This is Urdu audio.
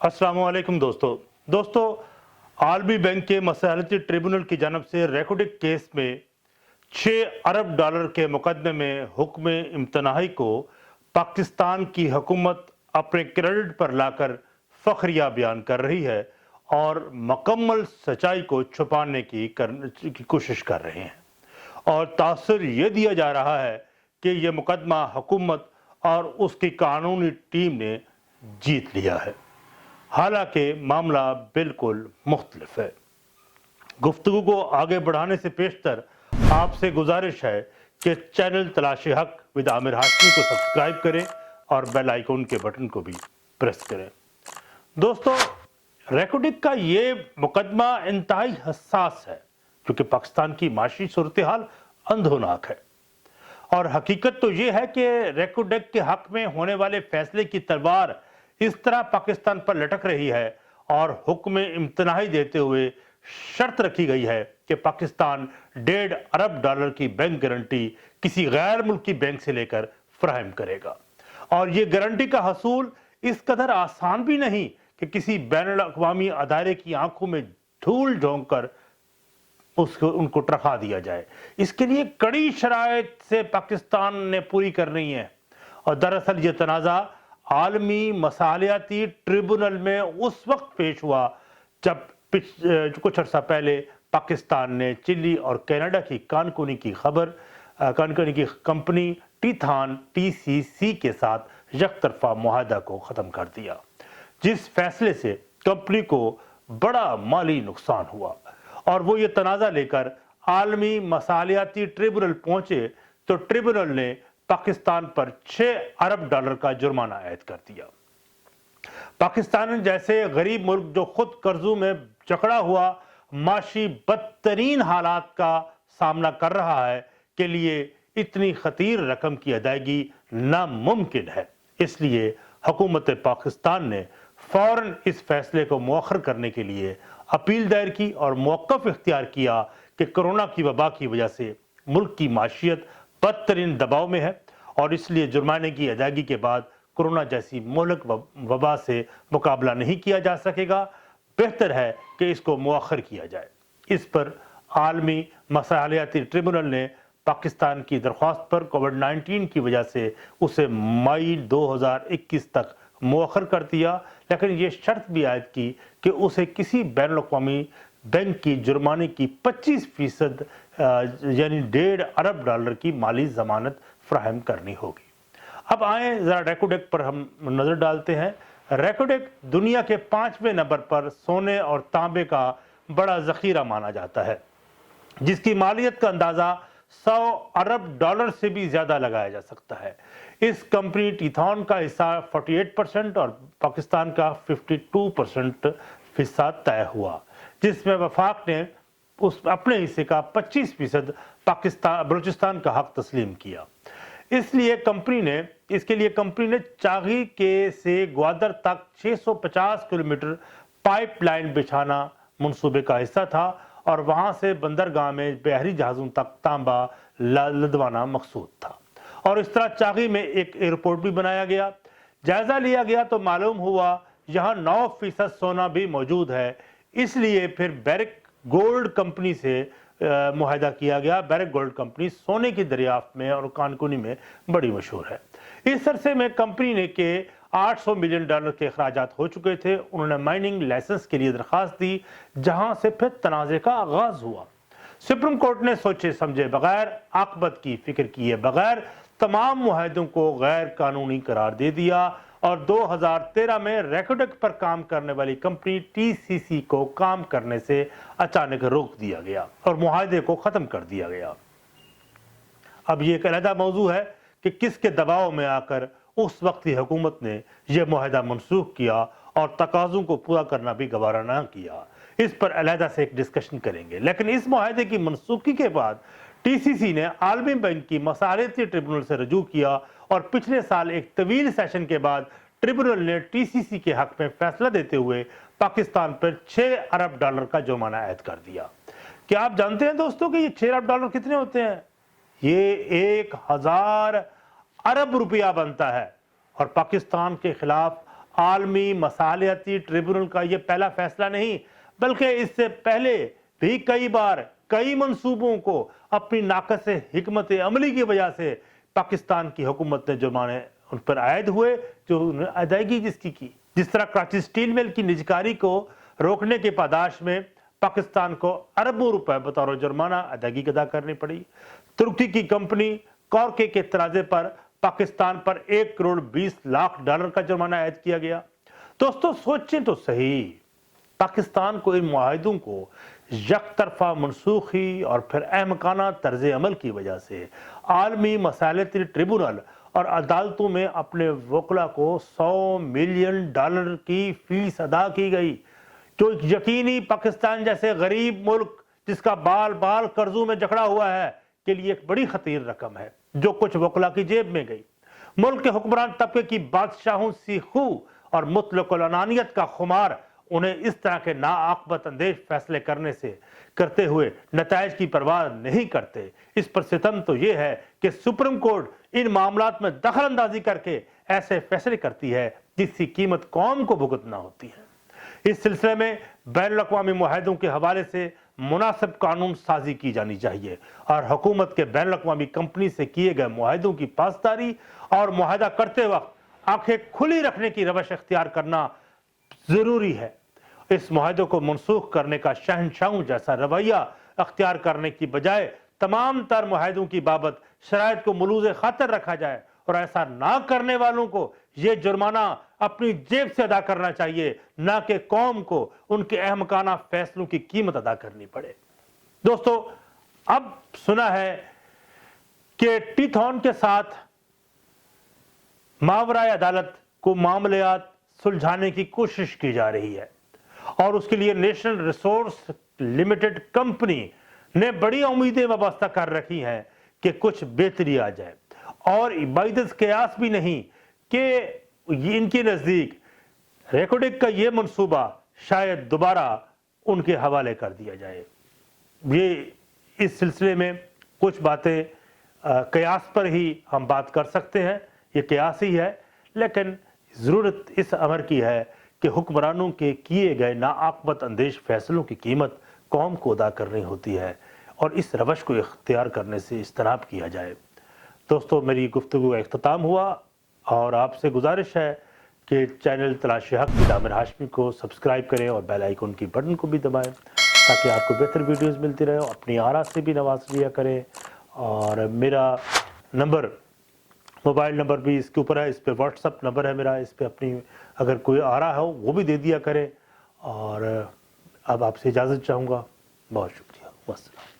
السلام علیکم دوستو عالمی بینک کے مصالحتی ٹریبونل کی جانب سے ریکو ڈک کیس میں 6 ارب ڈالر کے مقدمے میں حکم امتناعی کو پاکستان کی حکومت اپنے کریڈٹ پر لا کر فخریہ بیان کر رہی ہے اور مکمل سچائی کو چھپانے کی کوشش کر رہے ہیں، اور تاثر یہ دیا جا رہا ہے کہ یہ مقدمہ حکومت اور اس کی قانونی ٹیم نے جیت لیا ہے، حالانکہ معاملہ بالکل مختلف ہے۔ گفتگو کو آگے بڑھانے سے پیشتر آپ سے گزارش ہے کہ چینل تلاش حق ود عامر ہاشمی کو سبسکرائب کریں اور بیل آئیکن کے بٹن کو بھی پریس کریں۔ دوستو، ریکو ڈک کا یہ مقدمہ انتہائی حساس ہے کیونکہ پاکستان کی معاشی صورتحال اندھوناک ہے، اور حقیقت تو یہ ہے کہ ریکو ڈک کے حق میں ہونے والے فیصلے کی تلوار اس طرح پاکستان پر لٹک رہی ہے اور حکم امتناعی دیتے ہوئے شرط رکھی گئی ہے کہ پاکستان 1.5 ارب ڈالر کی بینک گارنٹی کسی غیر ملکی بینک سے لے کر فراہم کرے گا، اور یہ گارنٹی کا حصول اس قدر آسان بھی نہیں کہ کسی بین الاقوامی ادارے کی آنکھوں میں دھول جھونک کر ان کو ٹرکا دیا جائے۔ اس کے لیے کڑی شرائط سے پاکستان نے پوری کرنی ہے، اور دراصل یہ تنازع عالمی مصالحتی ٹریبونل میں اس وقت پیش ہوا جب کچھ عرصہ پہلے پاکستان نے چلی اور کینیڈا کی کانکونی کی کمپنی ٹیتھان TCC کے ساتھ یک طرفہ معاہدہ کو ختم کر دیا، جس فیصلے سے کمپنی کو بڑا مالی نقصان ہوا، اور وہ یہ تنازع لے کر عالمی مصالحتی ٹریبونل پہنچے تو ٹریبونل نے پاکستان پر 6 ارب ڈالر کا جرمانہ عائد کر دیا۔ پاکستان جیسے غریب ملک جو خود قرضوں میں جکڑا ہوا معاشی بدترین حالات کا سامنا کر رہا ہے کے لیے اتنی خطیر رقم کی ادائیگی ناممکن ہے، اس لیے حکومت پاکستان نے فوراً اس فیصلے کو مؤخر کرنے کے لیے اپیل دائر کی اور موقف اختیار کیا کہ کرونا کی وبا کی وجہ سے ملک کی معیشت بدترین دباؤ میں ہے، اور اس لیے جرمانے کی ادائیگی کے بعد کرونا جیسی مہلک وبا سے مقابلہ نہیں کیا جا سکے گا، بہتر ہے کہ اس کو مؤخر کیا جائے۔ اس پر عالمی مصالحتی ٹریبونل نے پاکستان کی درخواست پر کووڈ-19 کی وجہ سے اسے مئی 2021 تک مؤخر کر دیا، لیکن یہ شرط بھی عائد کی کہ اسے کسی بین الاقوامی بینک کی جرمانے کی 25% یعنی 1.5 ارب ڈالر کی مالی ضمانت فراہم کرنی ہوگی۔ اب آئیں ذرا ریکو ڈک پر ہم نظر ڈالتے ہیں۔ ریکو ڈک دنیا کے 5ویں نمبر پر سونے اور تانبے کا بڑا ذخیرہ مانا جاتا ہے، جس کی مالیت کا اندازہ 100 ارب ڈالر سے بھی زیادہ لگایا جا سکتا ہے۔ اس کمپنی ٹیتھان کا حصہ 48% اور پاکستان کا 52% حصہ طے ہوا، جس میں وفاق نے اپنے حصے کا 25% بلوچستان کا حق تسلیم کیا۔ اس کے لیے کمپنی نے چاغی سے گوادر تک 650 کلومیٹر پائپ لائن بچھانا منصوبے کا حصہ تھا، اور وہاں سے بندرگاہ میں بحری جہازوں تک تانبا لدوانا مقصود تھا، اور اس طرح چاغی میں ایک ایئرپورٹ بھی بنایا گیا۔ جائزہ لیا گیا تو معلوم ہوا یہاں 9% سونا بھی موجود ہے، اس لیے پھر بیرک گولڈ کمپنی سے معاہدہ کیا گیا۔ بیرک گولڈ کمپنی سونے کی دریافت میں اور کانکونی میں بڑی مشہور ہے۔ اس عرصے میں کمپنی نے کے 800 ملین ڈالر کے اخراجات ہو چکے تھے۔ انہوں نے مائننگ لائسنس کے لیے درخواست دی، جہاں سے پھر تنازع کا آغاز ہوا۔ سپریم کورٹ نے سوچے سمجھے بغیر، عاقبت کی فکر کیے بغیر تمام معاہدوں کو غیر قانونی قرار دے دیا، اور 2013 میں ریکو ڈک پر کام کرنے والی کمپنی TCC کو کام کرنے سے اچانک روک دیا گیا اور معاہدے کو ختم کر دیا گیا۔ اب یہ ایک علیحدہ موضوع ہے کہ کس کے دباؤ میں آ کر اس وقت کی حکومت نے یہ معاہدہ منسوخ کیا اور تقاضوں کو پورا کرنا بھی گوارا نہ کیا۔ اس پر علیحدہ سے ایک ڈسکشن کریں گے، لیکن اس معاہدے کی منسوخی کے بعد TCC نے عالمی بینک کی مصالحتی ٹریبونل سے رجوع کیا، اور پچھلے سال ایک طویل سیشن کے بعد ٹریبونل نے TCC کے حق میں فیصلہ دیتے ہوئے پاکستان پر 6 ارب ڈالر کا جرمانہ عائد کر دیا۔ کیا آپ جانتے ہیں دوستوں کہ یہ 6 ارب ڈالر کتنے ہوتے ہیں؟ یہ 1000 ارب روپیہ بنتا ہے، اور پاکستان کے خلاف عالمی مصالحتی ٹریبونل کا یہ پہلا فیصلہ نہیں، بلکہ اس سے پہلے بھی کئی بار کئی منصوبوں کو اپنی ناقص حکمت عملی کی وجہ سے پاکستان کی حکومت نے جرمانے ان پر عائد ہوئے جو انہیں ادائیگی جس کی جس طرح کراچی سٹیل مل کی نجکاری کو روکنے کی پاداش میں پاکستان کو اربوں روپے بطور جرمانہ ادائیگی ادا کرنی پڑی۔ ترکی کی کمپنی کورکے کے تنازع پر پاکستان پر 1,20,00,000 کا جرمانہ عائد کیا گیا۔ دوستو سوچیں تو صحیح، پاکستان کو ان معاہدوں کو یک طرفہ منسوخی اور پھر احمقانہ طرز عمل کی وجہ سے عالمی مصالحتی ٹریبونل اور عدالتوں میں اپنے وکلا کو $100 ملین کی فیس ادا کی گئی، جو یقینی پاکستان جیسے غریب ملک جس کا بال بال قرضوں میں جکڑا ہوا ہے کے لیے ایک بڑی خطیر رقم ہے جو کچھ وکلا کی جیب میں گئی۔ ملک کے حکمران طبقے کی بادشاہوں سی خو اور مطلق العنانیت کا خمار انہیں اس طرح کے ناعاقبت اندیش فیصلے کرتے ہوئے نتائج کی پرواہ نہیں کرتے۔ اس پر ستم تو یہ ہے کہ سپریم کورٹ ان معاملات میں دخل اندازی کر کے ایسے فیصلے کرتی ہے جس کی قیمت قوم کو بھگتنا ہوتی ہے۔ اس سلسلے میں بین الاقوامی معاہدوں کے حوالے سے مناسب قانون سازی کی جانی چاہیے اور حکومت کے بین الاقوامی کمپنی سے کیے گئے معاہدوں کی پاسداری اور معاہدہ کرتے وقت آنکھیں کھلی رکھنے کی روش اختیار کرنا ضروری ہے۔ اس معاہدوں کو منسوخ کرنے کا شہنشاہوں جیسا رویہ اختیار کرنے کی بجائے تمام تر معاہدوں کی بابت شرائط کو ملوز خاطر رکھا جائے اور ایسا نہ کرنے والوں کو یہ جرمانہ اپنی جیب سے ادا کرنا چاہیے، نہ کہ قوم کو ان کے احمقانہ فیصلوں کی قیمت ادا کرنی پڑے۔ دوستو اب سنا ہے کہ ٹی تھون کے ساتھ ماوراء عدالت کو معاملات سلجھانے کی کوشش کی جا رہی ہے اور اس کے لیے نیشنل ریسورس لمیٹڈ کمپنی نے بڑی امیدیں وابستہ کر رکھی ہیں کہ کچھ بہتری آ جائے، اور بعیدز قیاس بھی نہیں کہ ان کے نزدیک ریکو ڈک کا یہ منصوبہ شاید دوبارہ ان کے حوالے کر دیا جائے۔ یہ اس سلسلے میں کچھ باتیں قیاس پر ہی ہم بات کر سکتے ہیں، یہ قیاس ہی ہے، لیکن ضرورت اس امر کی ہے کہ حکمرانوں کے کیے گئے ناعاقبت اندیش فیصلوں کی قیمت قوم کو ادا کرنی ہوتی ہے اور اس روش کو اختیار کرنے سے اجتناب کیا جائے۔ دوستو میری گفتگو کا اختتام ہوا اور آپ سے گزارش ہے کہ چینل تلاش حق کی عامر ہاشمی کو سبسکرائب کریں اور بیل آئیکن کی بٹن کو بھی دبائیں تاکہ آپ کو بہتر ویڈیوز ملتی رہے، اپنی آراء سے بھی نواز لیا کریں، اور میرا موبائل نمبر بھی اس کے اوپر ہے، اس پہ واٹس اپ نمبر ہے میرا، اس پہ اپنی اگر کوئی آراء ہو وہ بھی دے دیا کریں، اور اب آپ سے اجازت چاہوں گا۔ بہت شکریہ، والسلام۔